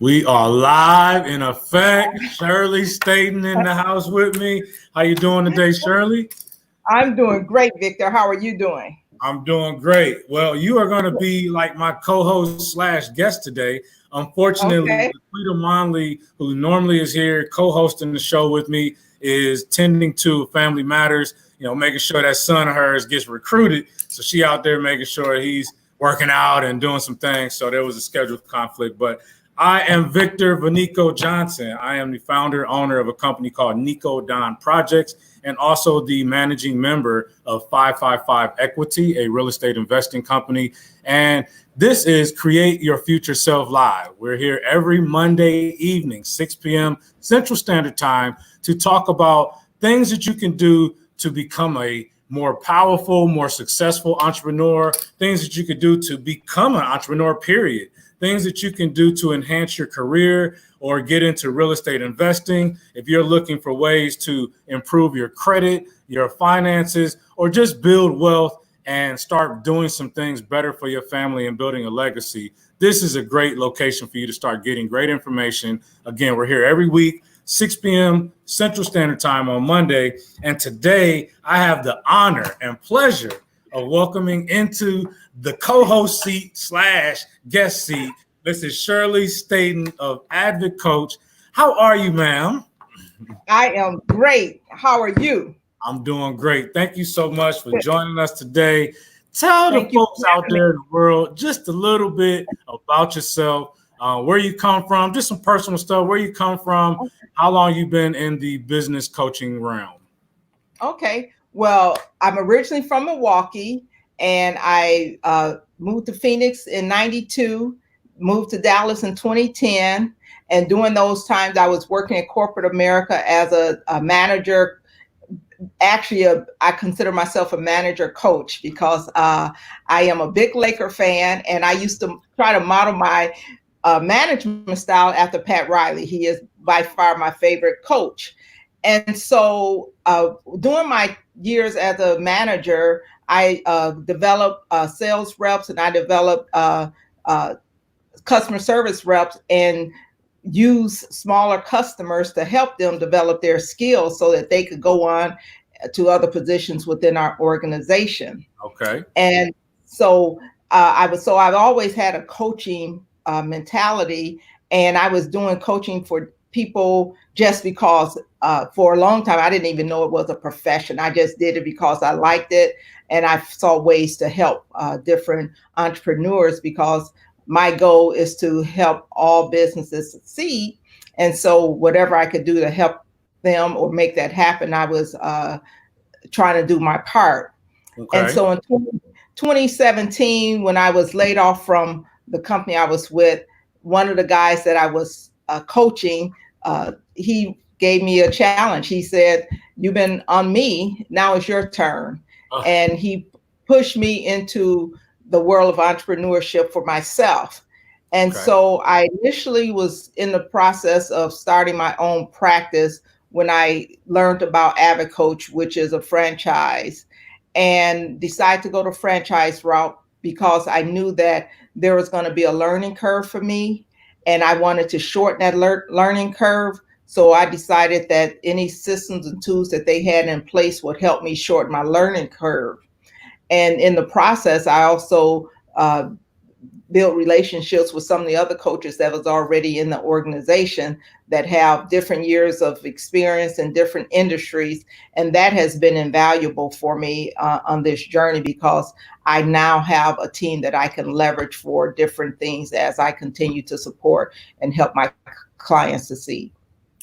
We are live in effect. Shirley Staten in the house with me. How you doing today, Shirley? I'm doing great, Victor. How are you doing? I'm doing great. Well, you are going to be like my co-host / guest today. Unfortunately, Okay. Peter Monley, who normally is here co-hosting the show with me, is tending to family matters, making sure that son of hers gets recruited. So she out there making sure he's working out and doing some things. So there was a schedule conflict. But I am Victor Vanico Johnson. I am the founder, owner of a company called Nico Don Projects, and also the managing member of 555 Equity, a real estate investing company. And this is Create Your Future Self Live. We're here every Monday evening, 6 p.m. Central Standard Time, to talk about things that you can do to become a more powerful, more successful entrepreneur, things that you could do to become an entrepreneur, period. Things that you can do to enhance your career or get into real estate investing. If you're looking for ways to improve your credit, your finances, or just build wealth and start doing some things better for your family and building a legacy, this is a great location for you to start getting great information. Again, we're here every week, 6 p.m. Central Standard Time on Monday. And today I have the honor and pleasure of welcoming into the co-host seat / guest seat. This is Shirley Staten of Advocate Coach. How are you, ma'am? I am great. How are you? I'm doing great. Thank you so much for joining us today. Tell the folks out there in the world just a little bit about yourself, where you come from, just some personal stuff, where you come from, how long you've been in the business coaching realm. Okay. Well, I'm originally from Milwaukee, and I moved to Phoenix in 92, moved to Dallas in 2010. And during those times, I was working in corporate America as a manager. Actually, I consider myself a manager coach because I am a big Laker fan, and I used to try to model my management style after Pat Riley. He is by far my favorite coach. And so during my years as a manager, I developed sales reps, and I developed customer service reps, and use smaller customers to help them develop their skills so that they could go on to other positions within our organization. Okay. And so I've always had a coaching mentality, and I was doing coaching for people just because for a long time I didn't even know it was a profession. I just did it because I liked it, and I saw ways to help different entrepreneurs, because my goal is to help all businesses succeed. And so whatever I could do to help them or make that happen, I was trying to do my part. Okay. And so in 2017, when I was laid off from the company I was with, one of the guys that I was coaching, he gave me a challenge. He said, "You've been on me, now it's your turn." Oh. And he pushed me into the world of entrepreneurship for myself. And so I initially was in the process of starting my own practice when I learned about Advocate Coach, which is a franchise, and decided to go the franchise route because I knew that there was going to be a learning curve for me, and I wanted to shorten that learning curve. So I decided that any systems and tools that they had in place would help me shorten my learning curve. And in the process, I also built relationships with some of the other coaches that was already in the organization that have different years of experience in different industries. And that has been invaluable for me on this journey, because I now have a team that I can leverage for different things as I continue to support and help my clients succeed.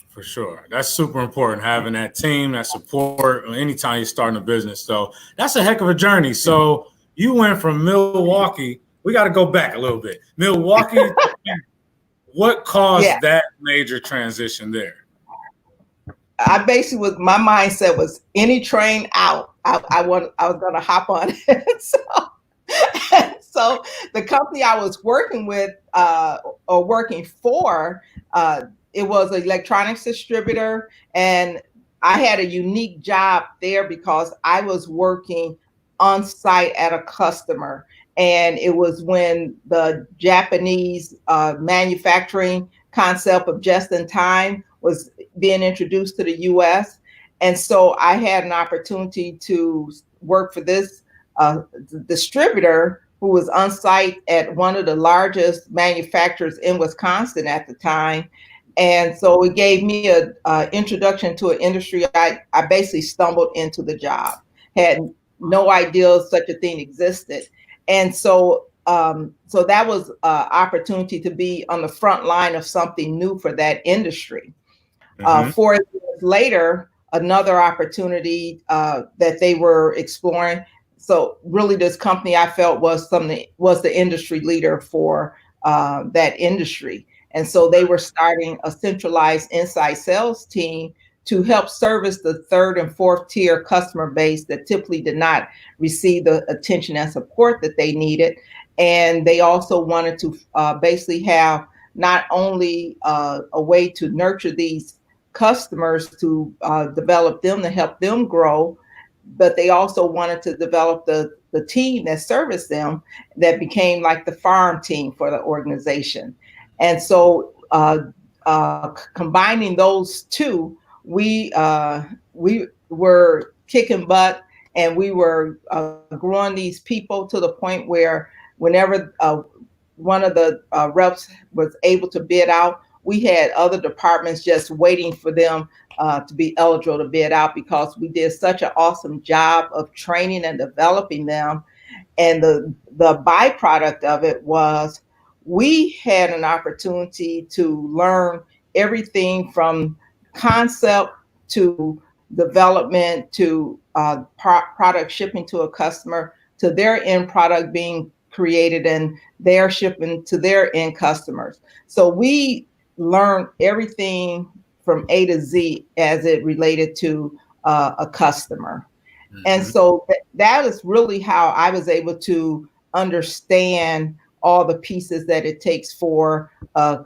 For sure. That's super important, having that team, that support anytime you're starting a business. So that's a heck of a journey. So you went from Milwaukee. We got to go back a little bit. Milwaukee, what caused that major transition there? I basically my mindset was any train out, I was going to hop on it. So the company I was working with or working for, it was an electronics distributor, and I had a unique job there because I was working on site at a customer. And it was when the Japanese manufacturing concept of just in time was being introduced to the US. And so I had an opportunity to work for this distributor who was on site at one of the largest manufacturers in Wisconsin at the time. And so it gave me an introduction to an industry. I basically stumbled into the job, had no idea such a thing existed. And so so that was an opportunity to be on the front line of something new for that industry. 4 years later, another opportunity that they were exploring. So really, this company I felt was the industry leader for that industry. And so they were starting a centralized inside sales team to help service the third and fourth tier customer base that typically did not receive the attention and support that they needed. And they also wanted to basically have not only a way to nurture these customers to develop them, to help them grow, but they also wanted to develop the team that serviced them, that became like the farm team for the organization. And so combining those two, we were kicking butt, and we were growing these people to the point where whenever one of the reps was able to bid out, we had other departments just waiting for them to be eligible to bid out, because we did such an awesome job of training and developing them. And the byproduct of it was we had an opportunity to learn everything from concept to development to product shipping to a customer, to their end product being created and their shipping to their end customers. So we learned everything from A to Z as it related to a customer. And so that is really how I was able to understand all the pieces that it takes for a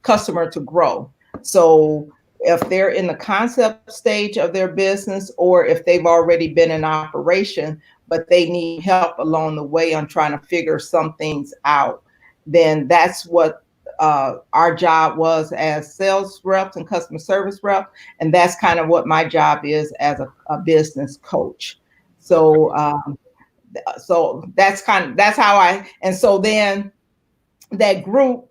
customer to grow. So if they're in the concept stage of their business, or if they've already been in operation, but they need help along the way on trying to figure some things out, then that's what our job was as sales reps and customer service rep. And that's kind of what my job is as a business coach. So so that's how and so then that group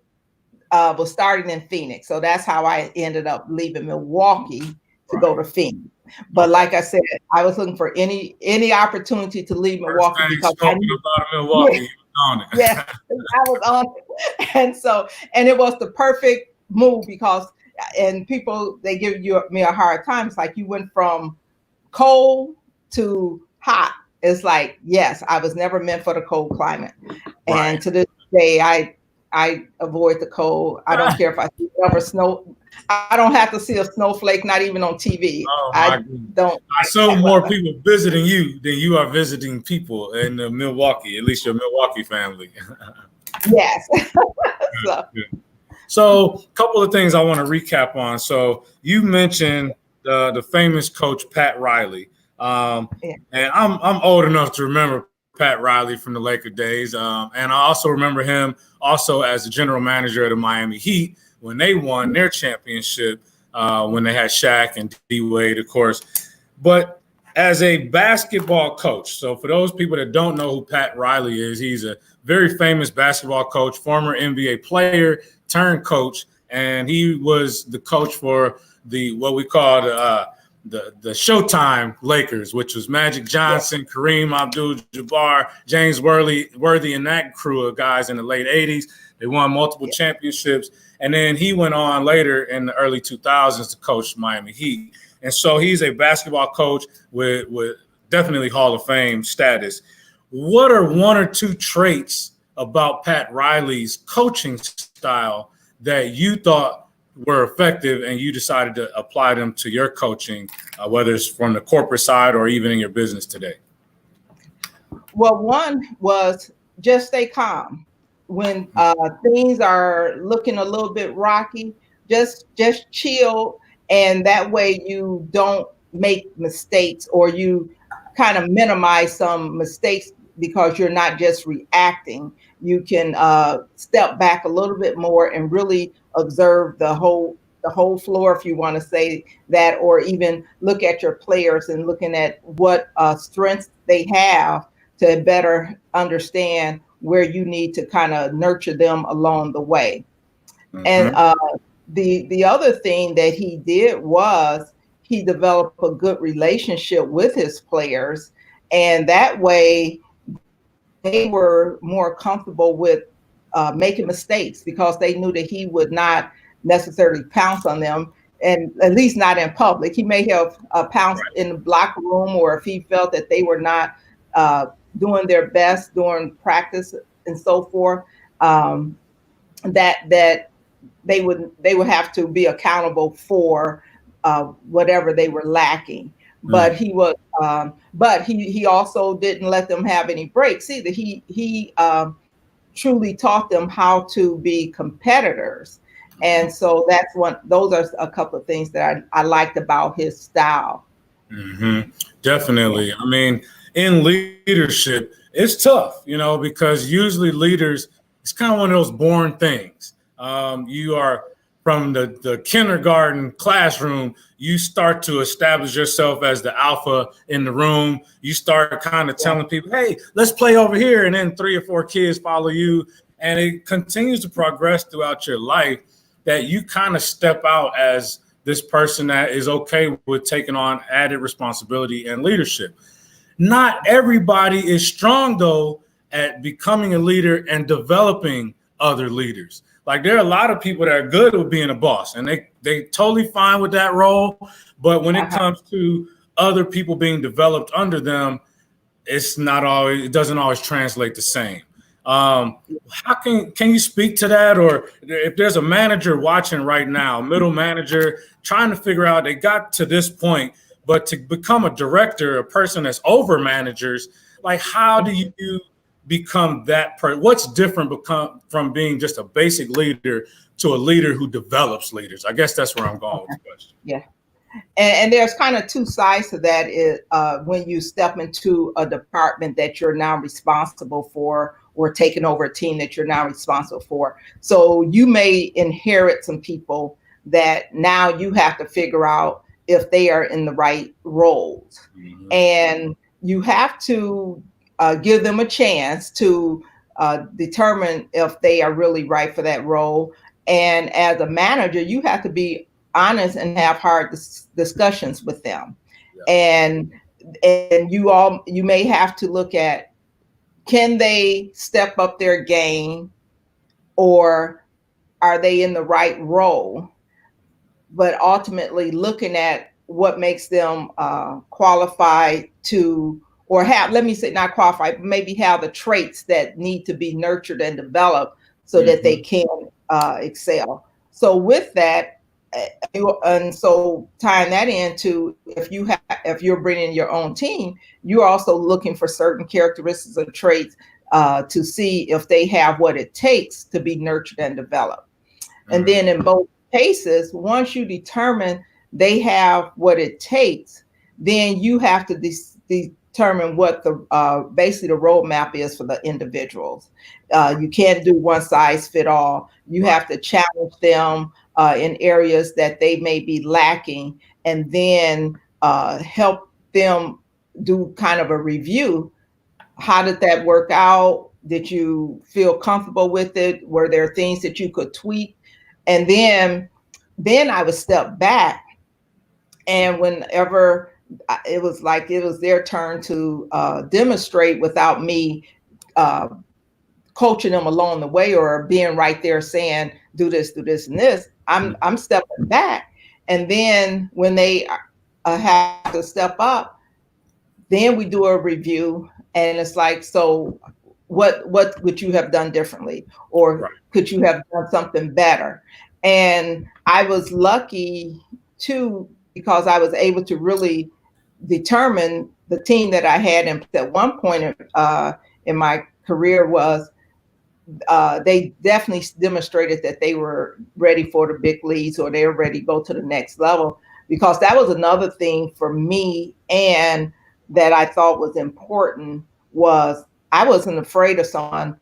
was starting in Phoenix. So that's how I ended up leaving Milwaukee to go to Phoenix. But like I said, I was looking for any opportunity to leave Milwaukee, because I knew about Milwaukee. On it. Yeah, I was on it. And it was the perfect move, because, and people, they give me a hard time. It's like, you went from cold to hot. It's like, yes, I was never meant for the cold climate. Right. And to this day, I avoid the cold. I don't care if I see ever snow. I don't have to see a snowflake, not even on TV. I saw more people visiting you than you are visiting people in Milwaukee, at least your Milwaukee family. Yes. So a couple of things I want to recap on. So you mentioned the famous coach, Pat Riley. And I'm old enough to remember Pat Riley from the Laker days. And I also remember him also as the general manager of the Miami Heat when they won their championship, when they had Shaq and D-Wade, of course. But as a basketball coach, so for those people that don't know who Pat Riley is, he's a very famous basketball coach, former NBA player turned coach, and he was the coach for what we call the Showtime Lakers, which was Magic Johnson, Kareem Abdul-Jabbar, James Worthy, and that crew of guys in the late 80s. They won multiple championships. And then he went on later in the early 2000s to coach Miami Heat. And so he's a basketball coach with definitely Hall of Fame status. What are one or two traits about Pat Riley's coaching style that you thought were effective and you decided to apply them to your coaching, whether it's from the corporate side or even in your business today? Well, one was just stay calm. When things are looking a little bit rocky, just chill. And that way you don't make mistakes, or you kind of minimize some mistakes because you're not just reacting. You can step back a little bit more and really observe the whole floor, if you want to say that, or even look at your players and looking at what strengths they have to better understand where you need to kind of nurture them along the way. And Mm-hmm. the other thing that he did was he developed a good relationship with his players, and that way they were more comfortable with making mistakes because they knew that he would not necessarily pounce on them, and at least not in public. He may have pounced Right. in the locker room, or if he felt that they were not uh, doing their best during practice and so forth. Um, that they would have to be accountable for whatever they were lacking. Mm. But he also didn't let them have any breaks either. He truly taught them how to be competitors, and so that's one. Those are a couple of things that I liked about his style. Mm-hmm. Yeah. Definitely. I mean, in leadership, it's tough, because usually leaders, it's kind of one of those boring things. You are from the kindergarten classroom, you start to establish yourself as the alpha in the room. You start kind of Yeah. telling people, hey, let's play over here. And then 3 or 4 kids follow you. And it continues to progress throughout your life that you kind of step out as this person that is okay with taking on added responsibility and leadership. Not everybody is strong, though, at becoming a leader and developing other leaders. Like there are a lot of people that are good with being a boss and they totally fine with that role. But when it Uh-huh. comes to other people being developed under them, it doesn't always translate the same. How can you speak to that? Or if there's a manager watching right now, middle manager, trying to figure out they got to this point, but to become a director, a person that's over managers, like how do you become that person? What's different from being just a basic leader to a leader who develops leaders? I guess that's where I'm going with Okay. the question. Yeah. And there's kind of two sides to that. Is when you step into a department that you're now responsible for, or taking over a team that you're now responsible for. So you may inherit some people that now you have to figure out if they are in the right roles, Mm-hmm. and you have to give them a chance to determine if they are really right for that role. And as a manager, you have to be honest and have hard discussions with them. Yeah. And you may have to look at, can they step up their game, or are they in the right role? But ultimately looking at what makes them qualified to, or have, let me say, not qualified, but maybe have the traits that need to be nurtured and developed so that they Mm-hmm. can excel. So with that, and so tying that into, if you're bringing your own team, you're also looking for certain characteristics or traits to see if they have what it takes to be nurtured and developed. And then in both cases, once you determine they have what it takes, then you have to determine what the basically the roadmap is for the individuals. You can't do one size fit all. You Right. have to challenge them in areas that they may be lacking, and then help them do kind of a review. How did that work out? Did you feel comfortable with it? Were there things that you could tweak? And then I would step back, and whenever it was like it was their turn to demonstrate without me uh, coaching them along the way, or being right there saying, do this and this, I'm stepping back. And then when they have to step up, then we do a review, and it's like, so what would you have done differently, or Right. could you have done something better? And I was lucky too, because I was able to really determine the team that I had. And at one point in my career was they definitely demonstrated that they were ready for the big leagues, or they were ready to go to the next level. Because that was another thing for me, and that I thought was important, was I wasn't afraid of someone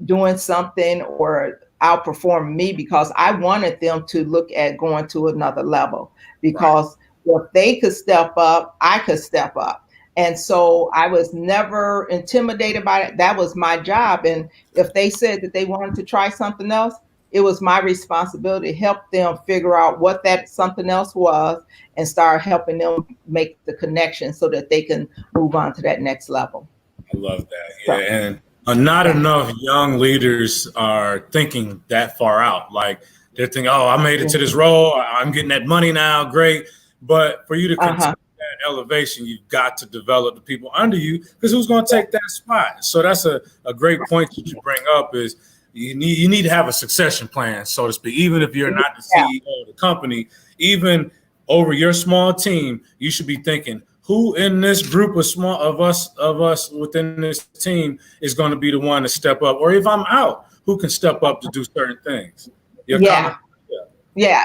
doing something or outperform me, because I wanted them to look at going to another level, because if they could step up, I could step up. And so I was never intimidated by it. That was my job. And if they said that they wanted to try something else, it was my responsibility to help them figure out what that something else was and start helping them make the connection so that they can move on to that next level. I love that. Yeah. And not enough young leaders are thinking that far out. Like they're thinking, oh, I made it to this role. I'm getting that money now. Great. But for you to continue that elevation, you've got to develop the people under you, because who's going to take that spot? So that's a great point that you bring up, is you need to have a succession plan, so to speak. Even if you're not the CEO of the company, even over your small team, you should be thinking, who in this group of us within this team is going to be the one to step up? Or if I'm out, who can step up to do certain things? Yeah.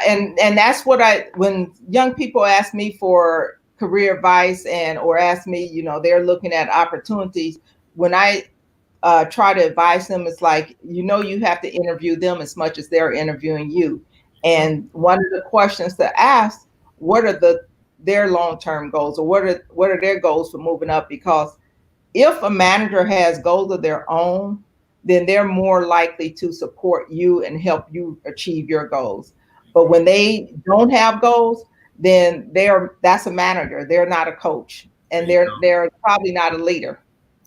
And that's what when young people ask me for career advice or ask me, they're looking at opportunities, when I try to advise them, it's like, you have to interview them as much as they're interviewing you. And one of the questions to ask, what are their long-term goals, or what are their goals for moving up? Because if a manager has goals of their own, then they're more likely to support you and help you achieve your goals. But when they don't have goals, then that's a manager. They're not a coach, and they're probably not a leader.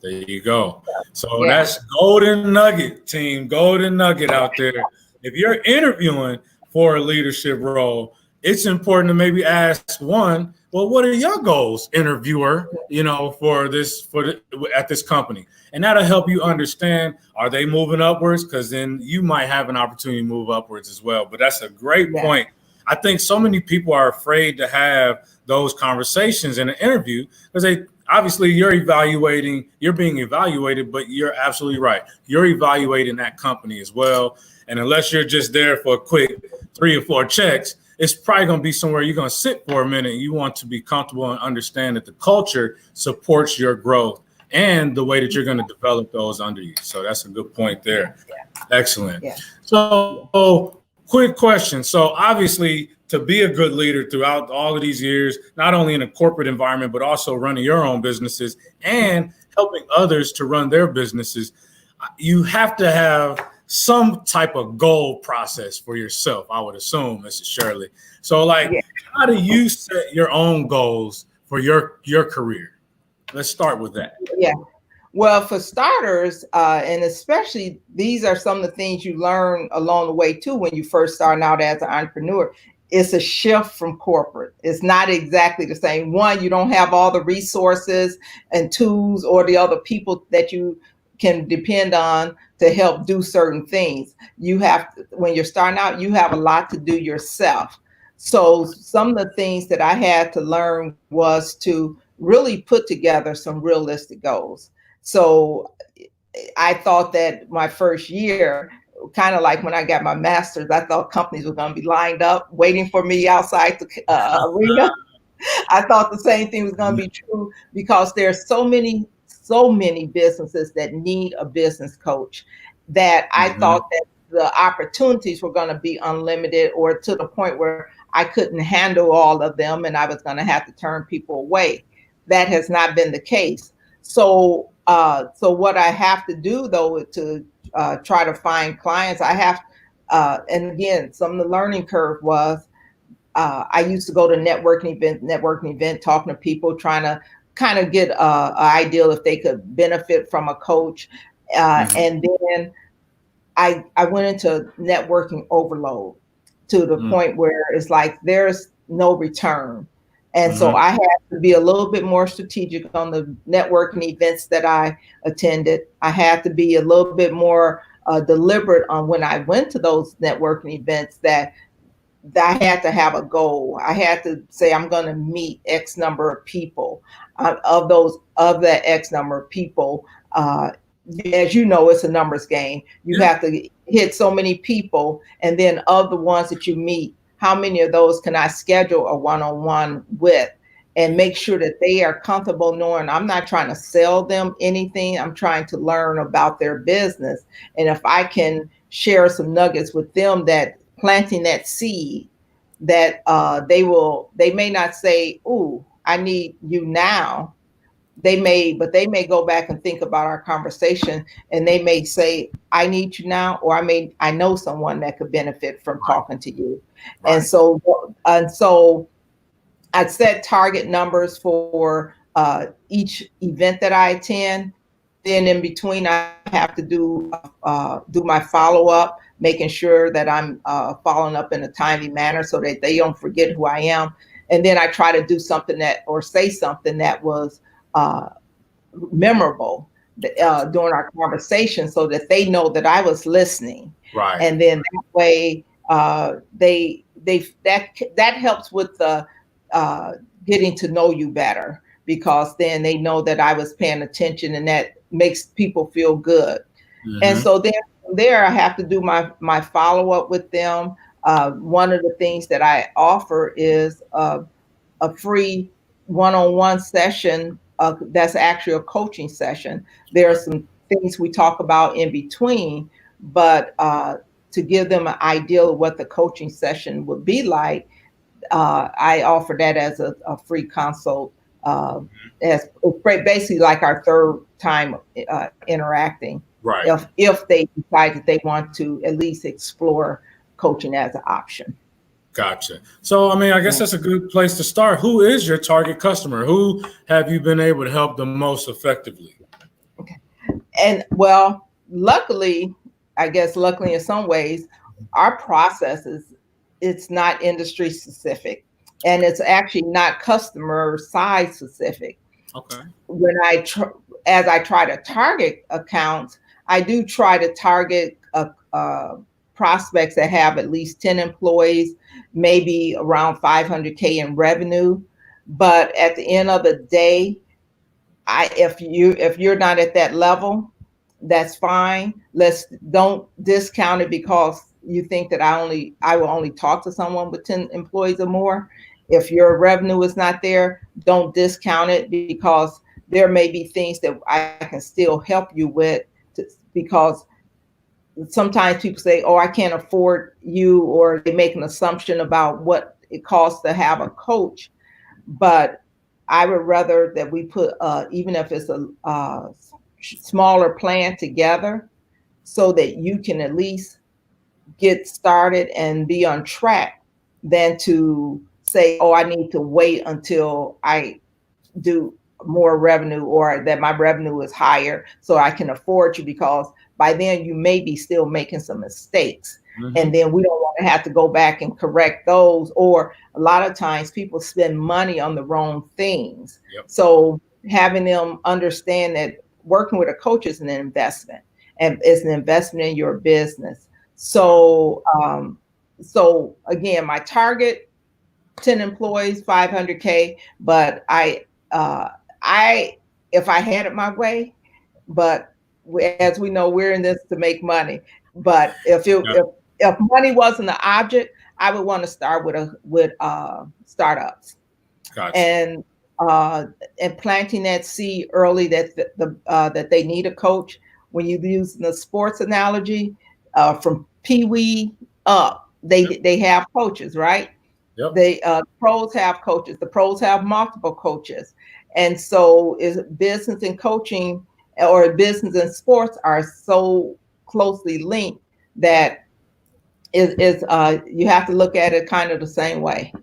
There you go. So that's golden nugget, team, golden nugget out there. If you're interviewing for a leadership role, it's important to maybe ask one, well, what are your goals, interviewer, at this company? And that'll help you understand, are they moving upwards? Because then you might have an opportunity to move upwards as well. But that's a great point. I think so many people are afraid to have those conversations in an interview, because obviously you're being evaluated, but you're absolutely right. You're evaluating that company as well. And unless you're just there for a quick 3 or 4 checks, it's probably going to be somewhere you're going to sit for a minute. You want to be comfortable and understand that the culture supports your growth and the way that you're going to develop those under you. So that's a good point there. Excellent. So quick question. So obviously, to be a good leader throughout all of these years, not only in a corporate environment, but also running your own businesses and helping others to run their businesses, you have to have some type of goal process for yourself, I would assume, Mrs. Shirley. So how do you set your own goals for your career? Let's start with that. Yeah. Well, for starters, and especially these are some of the things you learn along the way too when you first start out as an entrepreneur. It's a shift from corporate. It's not exactly the same. One, you don't have all the resources and tools or the other people that you can depend on to help do certain things. When you're starting out, you have a lot to do yourself. So some of the things that I had to learn was to really put together some realistic goals. So I thought that my first year, kind of like when I got my master's, I thought companies were going to be lined up waiting for me outside the arena. I thought the same thing was going to be true, because there's so many businesses that need a business coach, that I thought that the opportunities were going to be unlimited, or to the point where I couldn't handle all of them and I was going to have to turn people away. That has not been the case. So what I have to do, though, to try to find clients, I have, and again, some of the learning curve was, I used to go to networking event, talking to people, trying to kind of get an idea if they could benefit from a coach. And then I went into networking overload to the point where it's like there's no return. And so I had to be a little bit more strategic on the networking events that I attended. I had to be a little bit more deliberate on when I went to those networking events, that I had to have a goal. I had to say, I'm going to meet X number of people. Of that X number of people, as you know, it's a numbers game. You have to hit so many people, and then of the ones that you meet, how many of those can I schedule a one-on-one with? and make sure that they are comfortable knowing I'm not trying to sell them anything. I'm trying to learn about their business. And if I can share some nuggets with them, that planting that seed, that they may not say, "Ooh, I need you now." But they may go back and think about our conversation, and they may say, "I need you now," or I know someone that could benefit from talking to you. Right. And so I set target numbers for each event that I attend. Then in between, I have to do my follow up, making sure that I'm following up in a timely manner so that they don't forget who I am. And then I try to do something or say something that was memorable during our conversation, so that they know that I was listening. Right. And then that way, that helps with the getting to know you better, because then they know that I was paying attention, and that makes people feel good. Mm-hmm. And so then from there, I have to do my follow up with them. One of the things that I offer is a free one-on-one session. That's actually a coaching session. There are some things we talk about in between, but to give them an idea of what the coaching session would be like, I offer that as a free consult, as basically like our third time interacting. Right. If they decide that they want to at least explore coaching as an option. Gotcha. So, I mean, I guess that's a good place to start. Who is your target customer? Who have you been able to help the most effectively? Okay. And well, luckily in some ways, our processes, it's not industry specific, and it's actually not customer size specific. Okay. When as I try to target accounts, I do try to target prospects that have at least 10 employees, maybe around 500K in revenue. But at the end of the day, if you're not at that level, that's fine. Don't discount it because you think that I will only talk to someone with 10 employees or more. If your revenue is not there, don't discount it, because there may be things that I can still help you with, because sometimes people say, "Oh, I can't afford you," or they make an assumption about what it costs to have a coach. But I would rather that we put, even if it's a smaller plan together, so that you can at least get started and be on track, than to say, "Oh, I need to wait until I do more revenue, or that my revenue is higher so I can afford you," because by then you may be still making some mistakes. Mm-hmm. And then we don't want to have to go back and correct those. Or a lot of times people spend money on the wrong things. Yep. So having them understand that working with a coach is an investment, and it's an investment in your business. So, so again, my target, 10 employees, 500K, but if I had it my way, but as we know, we're in this to make money. But if money wasn't the object, I would want to start with startups. Gotcha. And planting that seed early that they need a coach. When you use the sports analogy, from peewee up, they have coaches, right? Yep. The pros have coaches. The pros have multiple coaches. And so is business and coaching, or business and sports, are so closely linked that you have to look at it kind of the same way.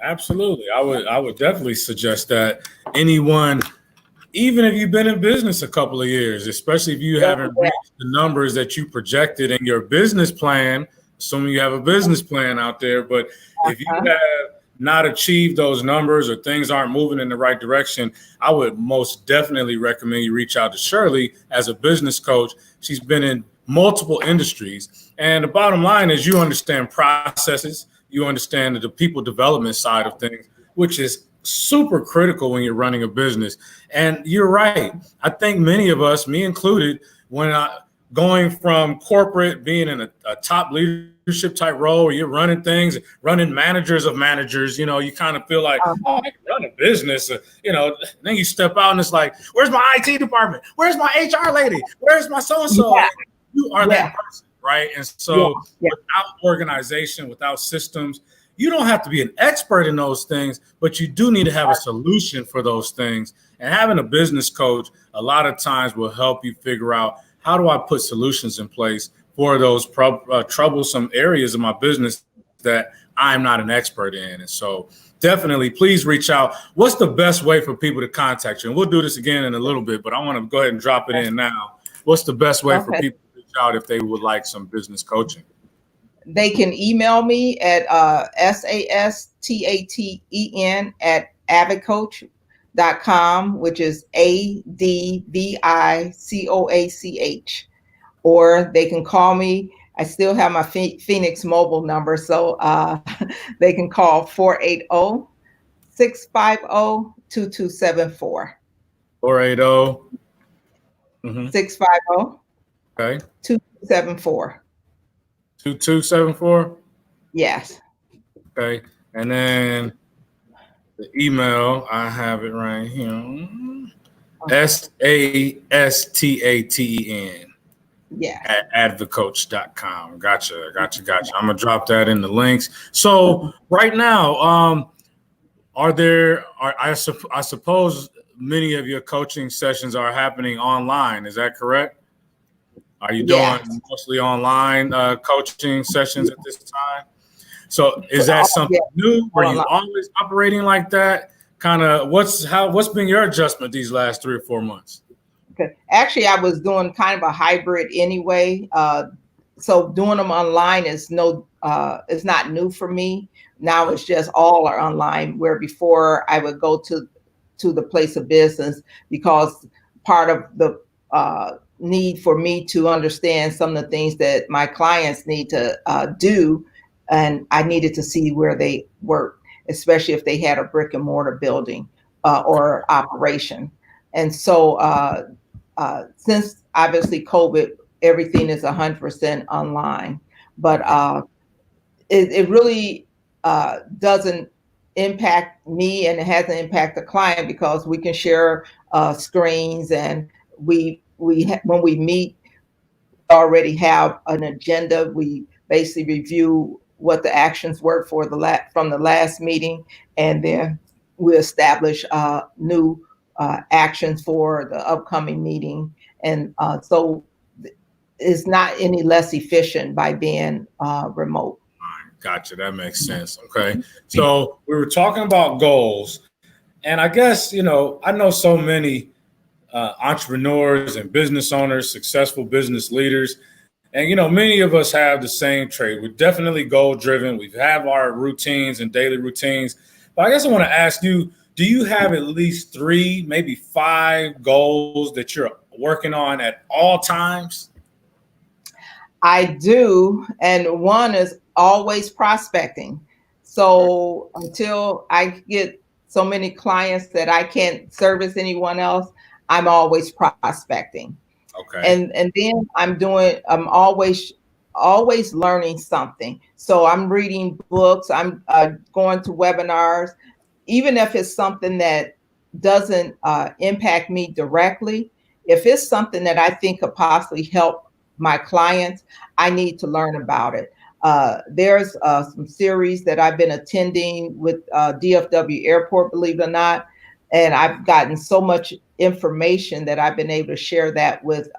Absolutely. I would definitely suggest that anyone, even if you've been in business a couple of years, especially if you haven't reached the numbers that you projected in your business plan, assuming you have a business plan out there, but if you have not achieved those numbers, or things aren't moving in the right direction, I would most definitely recommend you reach out to Shirley as a business coach. She's been in multiple industries. And the bottom line is, you understand processes, you understand the people development side of things, which is super critical when you're running a business. And you're right. I think many of us, me included, when going from corporate, being in a top leadership type role where you're running things, running managers of managers, you know, you kind of feel like, oh, I can run a business, you know, then you step out and it's like, where's my IT department? Where's my HR lady? Where's my so-and-so? Yeah. You are that person, right? And so without organization, without systems, you don't have to be an expert in those things, but you do need to have a solution for those things. And having a business coach a lot of times will help you figure out, how do I put solutions in place for those troublesome areas of my business that I'm not an expert in? And so definitely, please reach out. What's the best way for people to contact you? And we'll do this again in a little bit, but I want to go ahead and drop it in now. What's the best way for people to reach out if they would like some business coaching? They can email me at sastaten@avidcoach.com, which is ADVICOACH, or they can call me. I still have my Phoenix mobile number, so they can call 480-650-2274. 480 650 okay 2274. 2274. Yes. Okay. And then the email, I have it right here. SASTATEN. Yeah. At advocoach.com. Gotcha. I'm gonna drop that in the links. So right now, I suppose many of your coaching sessions are happening online. Is that correct? Are you doing mostly online coaching sessions at this time? So is that something new? Were you always operating like that? Kind of what's been your adjustment these last 3 or 4 months? Okay. Actually, I was doing kind of a hybrid anyway. So doing them online is it's not new for me. Now it's just all are online, where before I would go to the place of business, because part of the need for me to understand some of the things that my clients need to do, and I needed to see where they work, especially if they had a brick and mortar building or operation. And so since obviously COVID, everything is 100% online, but it really doesn't impact me, and it hasn't impacted the client, because we can share screens, and when we meet, already have an agenda. We basically review what the actions were from the last meeting, and then we establish new actions for the upcoming meeting. And so it's not any less efficient by being remote. Gotcha. That makes sense. Okay. So we were talking about goals, and I guess, I know so many entrepreneurs and business owners, successful business leaders. And, many of us have the same trait. We're definitely goal driven. We have our routines and daily routines. But I guess I want to ask you, do you have at least 3, maybe 5 goals that you're working on at all times? I do. And one is always prospecting. So until I get so many clients that I can't service anyone else, I'm always prospecting. Okay. And then I'm always learning something. So I'm reading books, I'm going to webinars, even if it's something that doesn't impact me directly. If it's something that I think could possibly help my clients, I need to learn about it. There's some series that I've been attending with DFW Airport, believe it or not, and I've gotten so much information that I've been able to share that with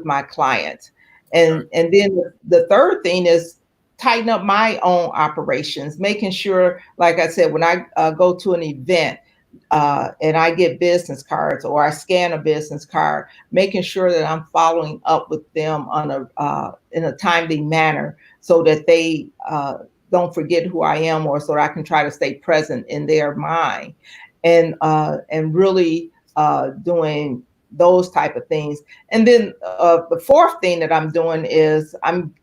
my clients. And then the third thing is tighten up my own operations, making sure, like I said, when I go to an event and I get business cards or I scan a business card, making sure that I'm following up with them in a timely manner, so that they don't forget who I am, or so that I can try to stay present in their mind, and really doing those type of things. And then the fourth thing that I'm doing is I'm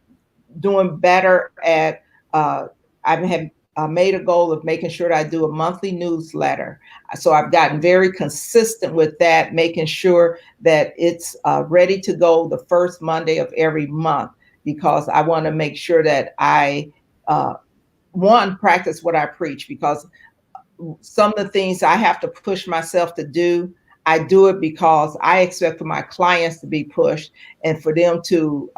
doing better at, I have made a goal of making sure that I do a monthly newsletter. So I've gotten very consistent with that, making sure that it's ready to go the first Monday of every month, because I want to make sure that I, one, practice what I preach, because some of the things I have to push myself to do, I do it because I expect for my clients to be pushed and for them to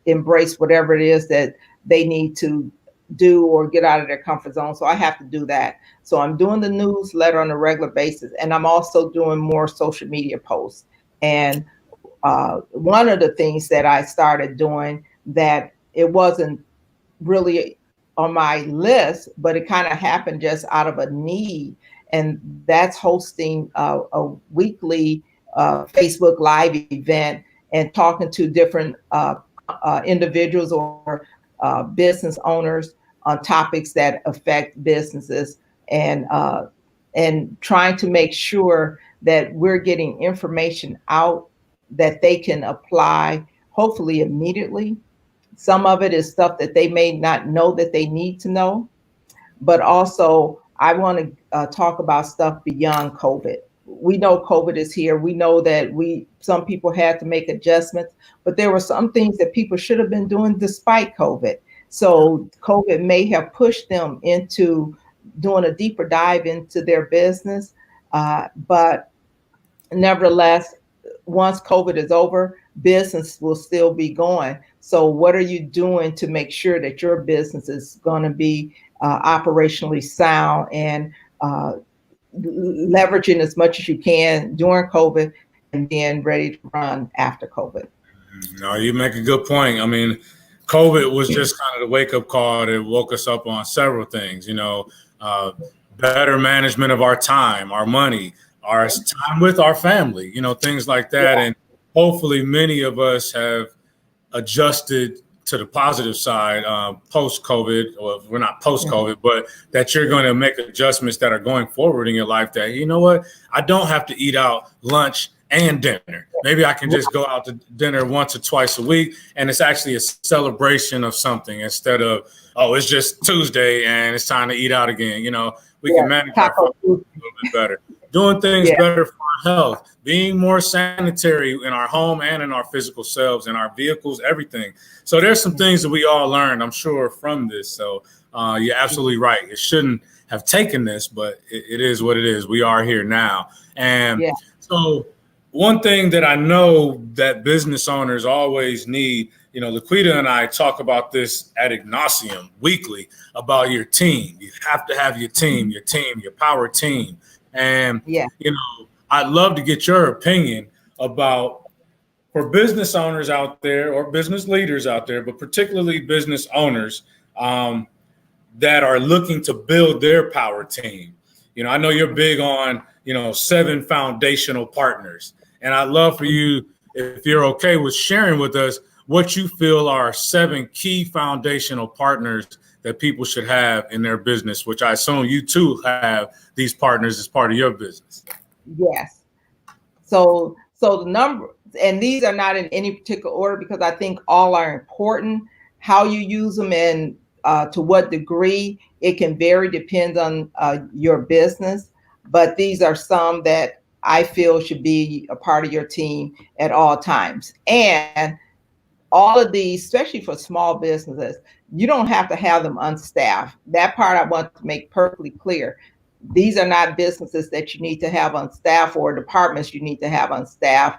embrace whatever it is that they need to do or get out of their comfort zone. So I have to do that. So I'm doing the newsletter on a regular basis, and I'm also doing more social media posts. And one of the things that I started doing that it wasn't really on my list, but it kind of happened just out of a need. And that's hosting a weekly Facebook Live event and talking to different individuals or business owners on topics that affect businesses, and trying to make sure that we're getting information out that they can apply, hopefully immediately. Some of it is stuff that they may not know that they need to know, but also I want to talk about stuff beyond COVID. We know COVID is here. We know that some people had to make adjustments, but there were some things that people should have been doing despite COVID. So COVID may have pushed them into doing a deeper dive into their business, but nevertheless, once COVID is over, business will still be going. So what are you doing to make sure that your business is going to be operationally sound and leveraging as much as you can during COVID and being ready to run after COVID? No, you make a good point. I mean, COVID was just kind of the wake-up call that woke us up on several things, better management of our time, our money, our time with our family, things like that. Yeah. And hopefully many of us have adjusted to the positive side post-COVID, or we're not post-COVID, but that you're going to make adjustments that are going forward in your life that, you know what, I don't have to eat out lunch and dinner. Maybe I can just go out to dinner once or twice a week, and it's actually a celebration of something instead of, oh, it's just Tuesday and it's time to eat out again. We can manage our food a little bit better. Doing things better for our health, being more sanitary in our home and in our physical selves, in our vehicles, everything. So there's some things that we all learned, I'm sure, from this. So you're absolutely right. It shouldn't have taken this, but it is what it is. We are here now. And so one thing that I know that business owners always need, Laquita and I talk about this ad nauseum weekly about your team. You have to have your team, your power team. And, I'd love to get your opinion about, for business owners out there or business leaders out there, but particularly business owners that are looking to build their power team. I know you're big on, 7 foundational partners. And I'd love for you, if you're okay with sharing with us, what you feel are 7 key foundational partners that people should have in their business, which I assume you too have these partners as part of your business. Yes. So the number, and these are not in any particular order because I think all are important. How you use them and to what degree it can vary, depends on your business. But these are some that I feel should be a part of your team at all times. And all of these, especially for small businesses, you don't have to have them unstaffed. That part I want to make perfectly clear. These are not businesses that you need to have on staff or departments you need to have on staff,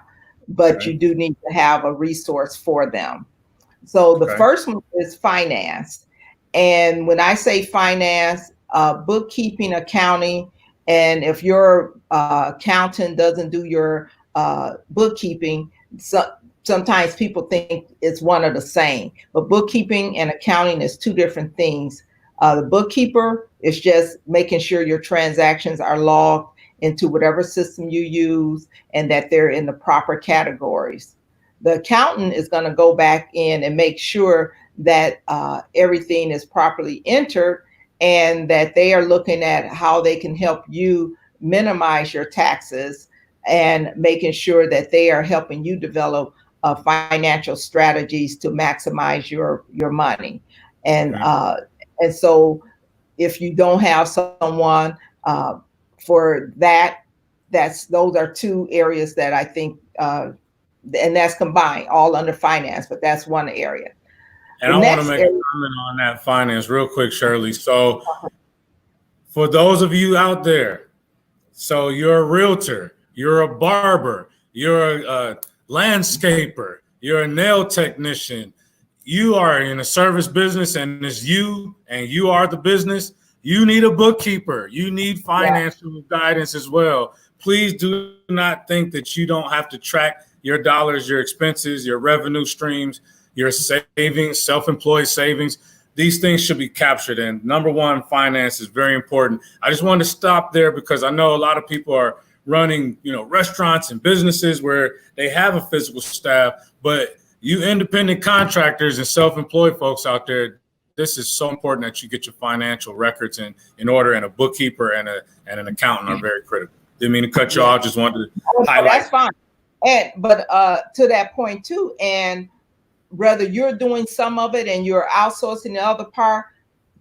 but you do need to have a resource for them. So the first one is finance. And when I say finance, bookkeeping, accounting, and if your accountant doesn't do your bookkeeping, sometimes people think it's one of the same, but bookkeeping and accounting is 2 different things. The bookkeeper is just making sure your transactions are logged into whatever system you use and that they're in the proper categories. The accountant is going to go back in and make sure that everything is properly entered and that they are looking at how they can help you minimize your taxes and making sure that they are helping you develop financial strategies to maximize your money. And so If you don't have someone for that, those are two areas that I think, and that's combined all under finance, but that's one area. And I want to make a comment on that finance real quick, Shirley. So for those of you out there, so you're a realtor, you're a barber, you're a landscaper, you're a nail technician, you are in a service business and it's you and you are the business, you need a bookkeeper, you need financial guidance as well. Please do not think that you don't have to track your dollars, your expenses, your revenue streams, your savings, self-employed savings. These things should be captured. And number one, finance is very important. I just wanted to stop there because I know a lot of people are running, restaurants and businesses where they have a physical staff, but you independent contractors and self-employed folks out there, this is so important that you get your financial records in order, and a bookkeeper and an accountant are very critical. Didn't mean to cut you off. Just wanted to highlight. That's fine. But to that point too, and whether you're doing some of it and you're outsourcing the other part,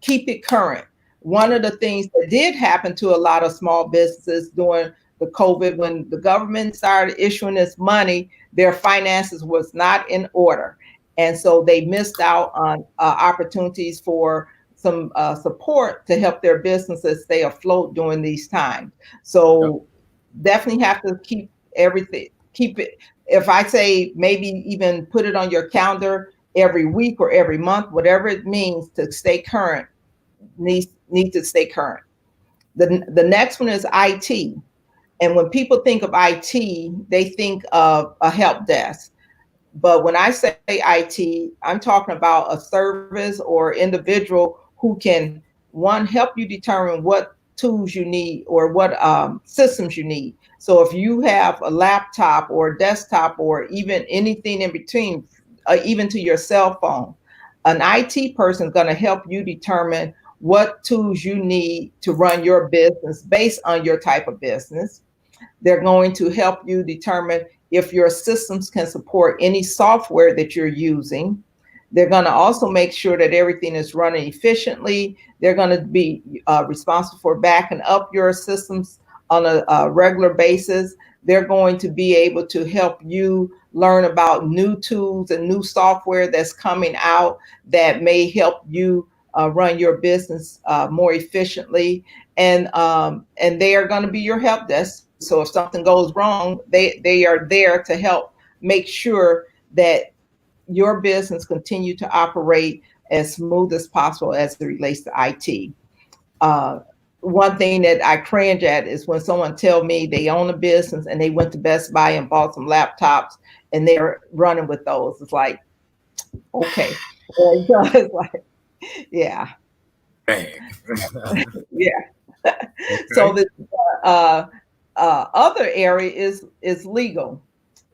keep it current. One of the things that did happen to a lot of small businesses during the COVID, when the government started issuing this money, their finances was not in order. And so they missed out on opportunities for some support to help their businesses stay afloat during these times. So definitely have to keep everything, keep it. If I say maybe even put it on your calendar every week or every month, whatever it means to stay current, need to stay current. The next one is IT. And when people think of IT, they think of a help desk. But when I say IT, I'm talking about a service or individual who can, one, help you determine what tools you need or what systems you need. So if you have a laptop or a desktop or even anything in between, even to your cell phone, an IT person is going to help you determine what tools you need to run your business based on your type of business. They're going to help you determine if your systems can support any software that you're using. They're going to also make sure that everything is running efficiently. They're going to be responsible for backing up your systems on a regular basis. They're going to be able to help you learn about new tools and new software that's coming out that may help you run your business more efficiently. And they are going to be your help desk. So if something goes wrong, they are there to help make sure that your business continue to operate as smooth as possible as it relates to IT. One thing that I cringe at is when someone tell me they own a business and they went to Best Buy and bought some laptops and they're running with those. It's like, okay. It's like, yeah. Yeah. Okay. So the other area is legal.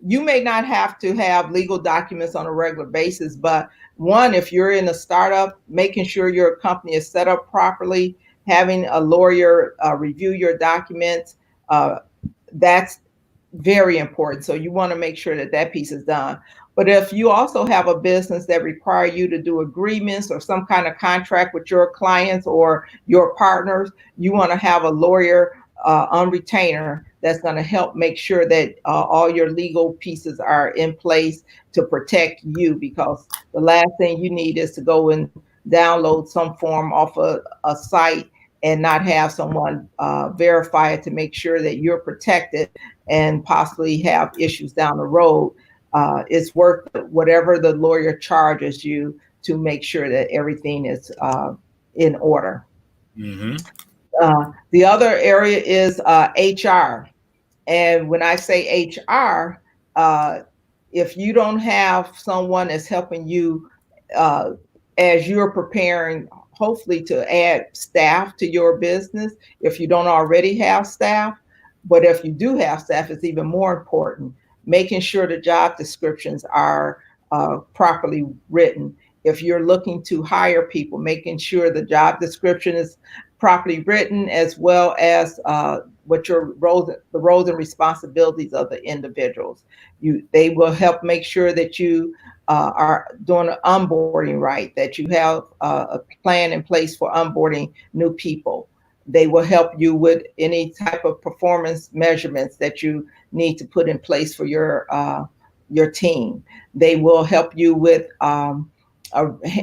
You may not have to have legal documents on a regular basis, but one, if you're in a startup, making sure your company is set up properly, having a lawyer review your documents, that's very important. So you want to make sure that piece is done. But if you also have a business that require you to do agreements or some kind of contract with your clients or your partners, you want to have a lawyer on retainer that's going to help make sure that all your legal pieces are in place to protect you, because the last thing you need is to go and download some form off a site and not have someone verify it to make sure that you're protected and possibly have issues down the road. It's worth whatever the lawyer charges you to make sure that everything is in order. Mm-hmm. The other area is HR. And when I say HR, if you don't have someone that's helping you as you're preparing, hopefully to add staff to your business, if you don't already have staff, but if you do have staff, it's even more important, making sure the job descriptions are properly written. if you're looking to hire people, making sure the job description is properly written, as well as what the roles and responsibilities of the individuals. They will help make sure that you are doing an onboarding right, that you have a plan in place for onboarding new people. They will help you with any type of performance measurements that you need to put in place for your team. They will help you with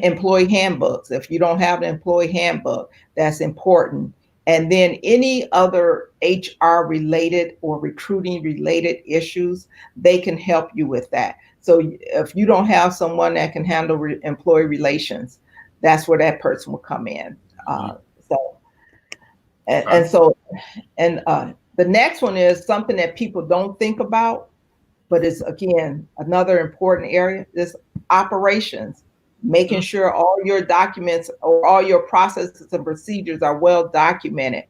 employee handbooks. If you don't have an employee handbook, that's important. And then any other HR related or recruiting related issues, they can help you with that. So if you don't have someone that can handle employee relations, that's where that person will come in. The next one is something that people don't think about, but it's, again, another important area, is operations. Making sure all your documents or all your processes and procedures are well documented.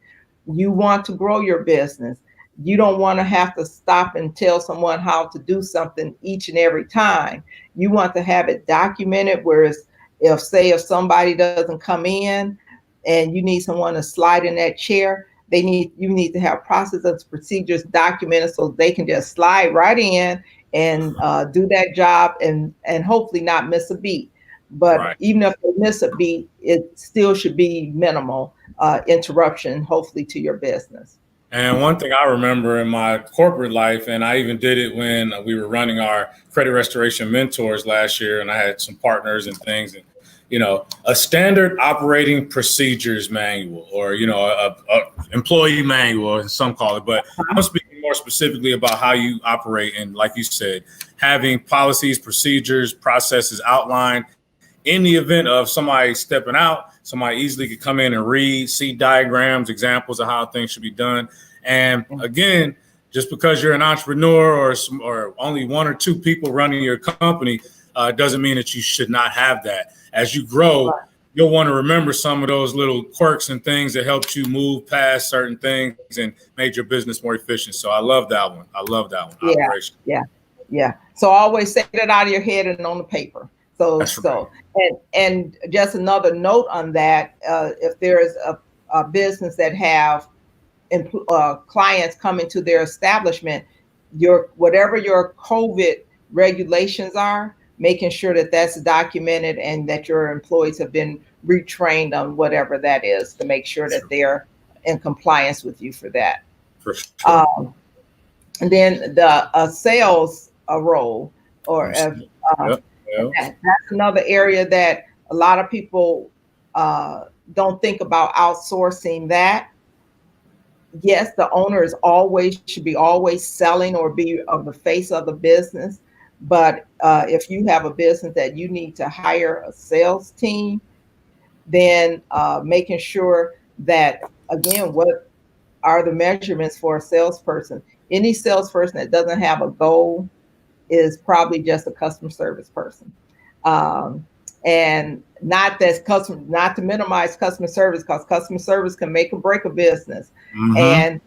You want to grow your business. You don't want to have to stop and tell someone how to do something each and every time. You want to have it documented, whereas if somebody doesn't come in and you need someone to slide in that chair, you need to have processes and procedures documented so they can just slide right in and do that job and hopefully not miss a beat. But even if they miss a beat, it still should be minimal interruption, hopefully, to your business. And one thing I remember in my corporate life, and I even did it when we were running our credit restoration mentors last year, and I had some partners and things, and a standard operating procedures manual, or a employee manual, as some call it. But I'm speaking more specifically about how you operate, and like you said, having policies, procedures, processes outlined. In the event of somebody stepping out, somebody easily could come in and read, see diagrams, examples of how things should be done. And again, just because you're an entrepreneur or only one or two people running your company doesn't mean that you should not have that. As you grow, you'll want to remember some of those little quirks and things that helped you move past certain things and made your business more efficient. So I love that one. Operation. Yeah. So always say that out of your head and on the paper. And just another note on that, if there is a business that have clients coming to their establishment, whatever your COVID regulations are, making sure that that's documented and that your employees have been retrained on whatever that is, to make sure that they're in compliance with you for that. For sure. And then the sales role, or that's another area that a lot of people don't think about outsourcing that. Yes, the owner should be always selling or be of the face of the business. But if you have a business that you need to hire a sales team, then making sure that, again, what are the measurements for a salesperson? Any salesperson that doesn't have a goal is probably just a customer service person. And not to minimize customer service, because customer service can make or break a business. And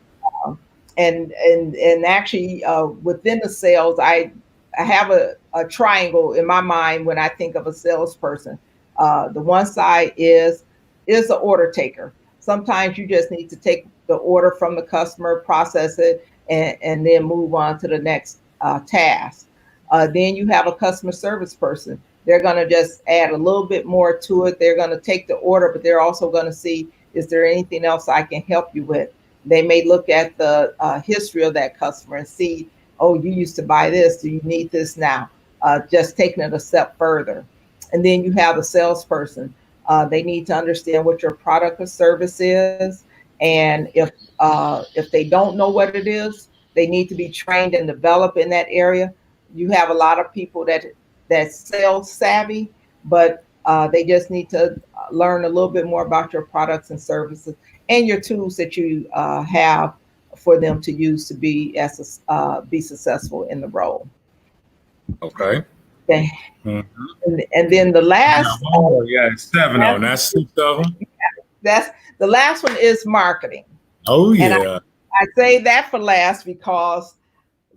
actually within the sales, I have a triangle in my mind when I think of a salesperson. The one side is the order taker. Sometimes you just need to take the order from the customer, process it, and then move on to the next task. Then you have a customer service person. They're going to just add a little bit more to it. They're going to take the order, but they're also going to see, is there anything else I can help you with? They may look at the history of that customer and see, oh, you used to buy this. Do you need this now? Just taking it a step further. And then you have a salesperson. They need to understand what your product or service is. And if they don't know what it is, they need to be trained and developed in that area. You have a lot of people that sales savvy, but they just need to learn a little bit more about your products and services and your tools that you have for them to use to be successful in the role. Okay. And then the last, 7 of them. That's 6 of them. That's the last one is marketing. Oh yeah. And I say that for last because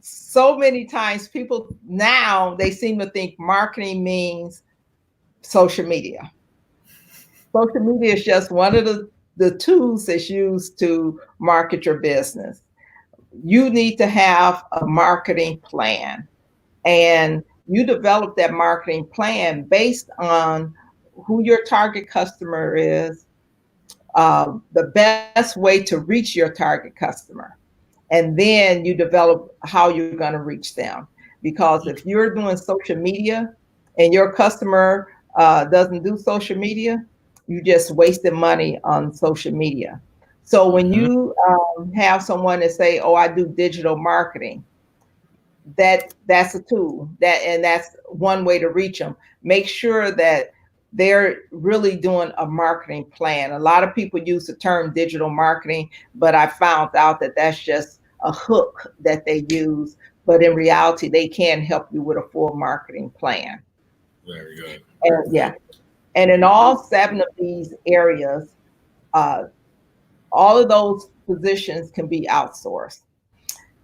so many times people now, they seem to think marketing means social media. Social media is just one of the tools that's used to market your business. You need to have a marketing plan, and you develop that marketing plan based on who your target customer is, the best way to reach your target customer. And then you develop how you're going to reach them. Because if you're doing social media and your customer doesn't do social media, you just wasted money on social media. So when you have someone that say, "Oh, I do digital marketing," that's a tool and that's one way to reach them. Make sure that they're really doing a marketing plan. A lot of people use the term digital marketing, but I found out that that's just a hook that they use. But in reality, they can help you with a full marketing plan. Very good. And yeah, and in all 7 of these areas, uh, all of those positions can be outsourced.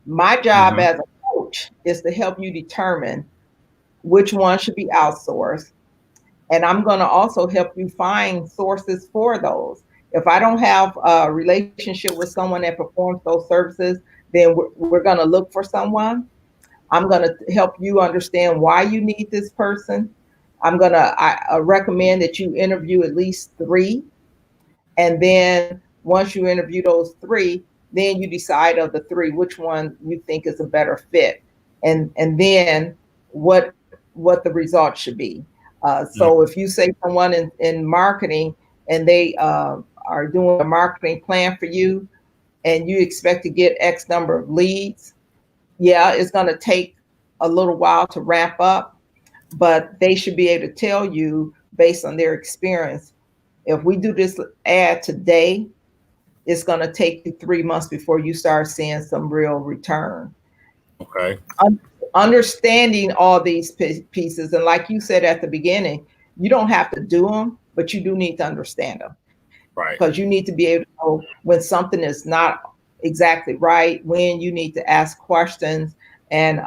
My job as a coach is to help you determine which one should be outsourced. And I'm going to also help you find sources for those. If I don't have a relationship with someone that performs those services, then we're going to look for someone. I'm going to help you understand why you need this person. I recommend that you interview at least 3. And then once you interview those 3, then you decide of the 3 which one you think is a better fit, and then what the results should be. So if you say someone in marketing and they are doing a marketing plan for you, and you expect to get X number of leads, yeah, it's going to take a little while to ramp up, but they should be able to tell you based on their experience, if we do this ad today, it's going to take you 3 months before you start seeing some real return. Okay. Understanding all these pieces, and like you said at the beginning, you don't have to do them, but you do need to understand them. Right. Because you need to be able to know when something is not exactly right, when you need to ask questions, and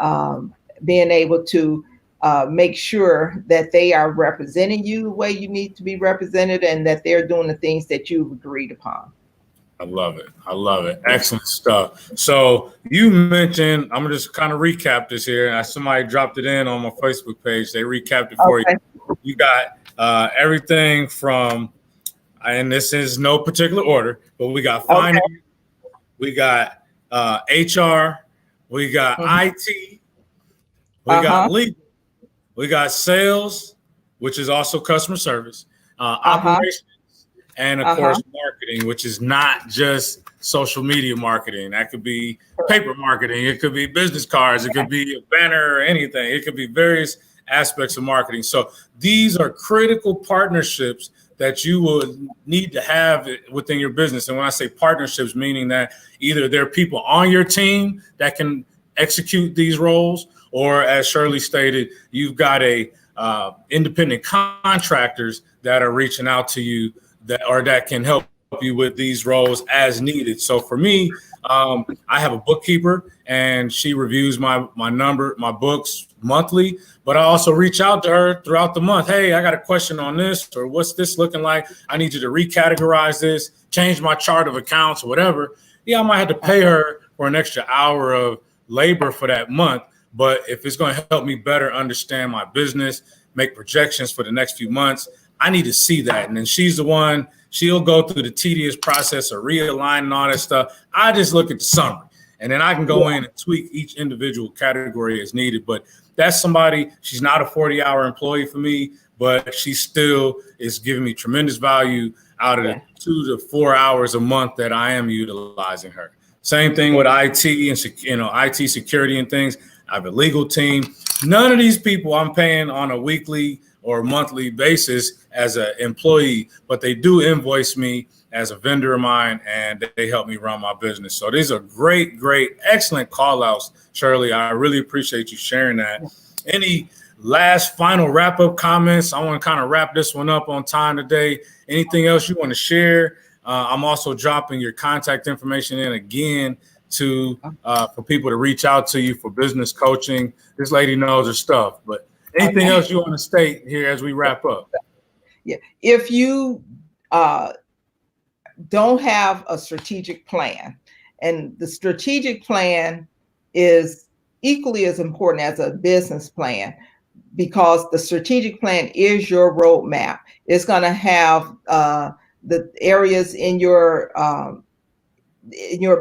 being able to make sure that they are representing you the way you need to be represented, and that they're doing the things that you've agreed upon. I love it. I love it. Excellent stuff. So you mentioned, I'm going to just kind of recap this here. Somebody dropped it in on my Facebook page. They recapped it for you. You got everything from, and this is no particular order, but we got finance, we got HR, we got IT, we got legal, we got sales, which is also customer service, operations, and of course marketing, which is not just social media marketing. That could be paper marketing, it could be business cards, it could be a banner or anything. It could be various aspects of marketing. So these are critical partnerships that you will need to have within your business. And when I say partnerships, meaning that either there are people on your team that can execute these roles, or as Shirley stated, you've got independent contractors that are reaching out to you that can help you with these roles as needed. So for me, I have a bookkeeper, and she reviews my books monthly, but I also reach out to her throughout the month. Hey, I got a question on this, or what's this looking like? I need you to recategorize this, change my chart of accounts or whatever. Yeah, I might have to pay her for an extra hour of labor for that month. But if it's going to help me better understand my business, make projections for the next few months, I need to see that. And then she's the one, she'll go through the tedious process of realigning all that stuff. I just look at the summary, and then I can go in and tweak each individual category as needed. But that's somebody, she's not a 40-hour employee for me, but she still is giving me tremendous value out of the 2 to 4 hours a month that I am utilizing her. Same thing with IT and IT security and things. I have a legal team. None of these people I'm paying on a weekly or monthly basis as an employee, but they do invoice me as a vendor of mine, and they help me run my business. So these are great, excellent call outs, Shirley. I really appreciate you sharing that. Any last final wrap up comments? I want to kind of wrap this one up on time today. Anything else you want to share? I'm also dropping your contact information in again for people to reach out to you for business coaching. This lady knows her stuff, but Anything else you want to state here as we wrap up? Yeah. If you don't have a strategic plan, and the strategic plan is equally as important as a business plan, because the strategic plan is your roadmap. It's going to have the areas in your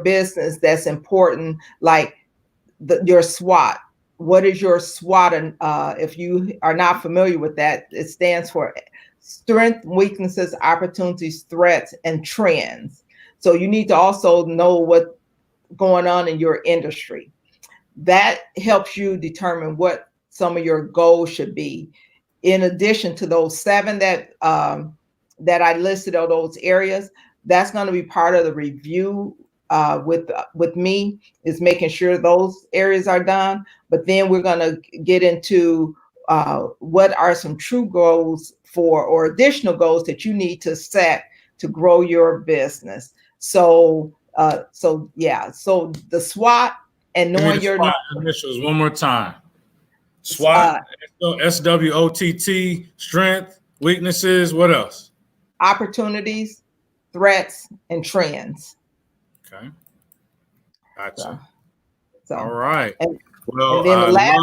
business that's important, like your SWOT. What is your SWOT? And if you are not familiar with that, it stands for strength, weaknesses, opportunities, threats, and trends. So you need to also know what's going on in your industry. That helps you determine what some of your goals should be. In addition to those 7 that I listed, all those areas, that's going to be part of the review with me, is making sure those areas are done. But then we're going to get into what are some true goals or additional goals that you need to set to grow your business. So so the SWOT and knowing your SWOT initials one more time. SWOT, SWOTT, strength, weaknesses, what else? Opportunities, threats, and trends. Okay. Gotcha. So all right. And well, then the last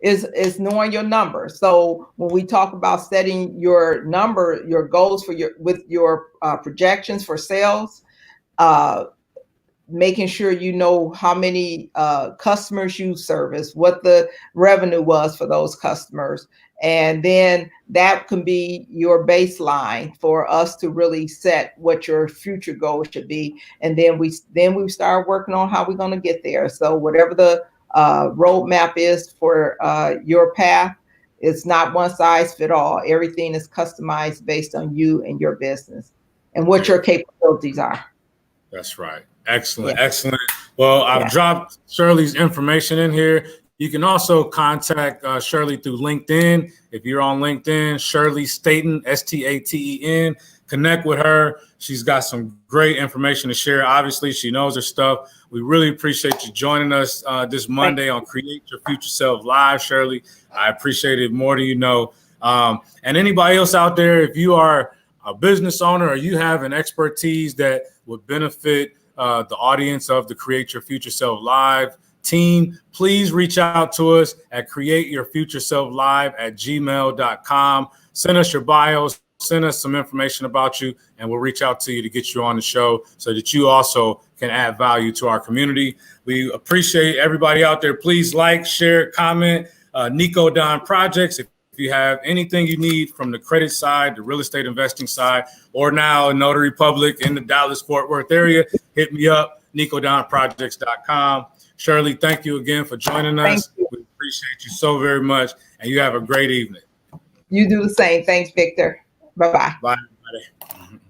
is knowing your number. So when we talk about setting your number, your goals with your projections for sales, making sure you know how many customers you service, what the revenue was for those customers. And then that can be your baseline for us to really set what your future goals should be. And then we start working on how we're going to get there. So whatever the roadmap is for your path, it's not one size fit all. Everything is customized based on you and your business and what your capabilities are. That's right. Excellent. Yeah. Excellent. Well, I've dropped Shirley's information in here. You can also contact Shirley through LinkedIn. If you're on LinkedIn, Shirley Staten, Staten, connect with her. She's got some great information to share. Obviously, she knows her stuff. We really appreciate you joining us this Monday on Create Your Future Self Live, Shirley. I appreciate it more than you know. And anybody else out there, if you are a business owner or you have an expertise that would benefit the audience of the Create Your Future Self Live team, please reach out to us at createyourfutureselflive@gmail.com. Send us your bios, send us some information about you, and we'll reach out to you to get you on the show so that you also can add value to our community. We appreciate everybody out there. Please like, share, comment. Nico Don Projects. If you have anything you need from the credit side, the real estate investing side, or now Notary Public in the Dallas-Fort Worth area, hit me up, NicoDonProjects.com. Shirley, thank you again for joining us. We appreciate you so very much, and you have a great evening. You do the same. Thanks, Victor. Bye-bye. Bye, everybody.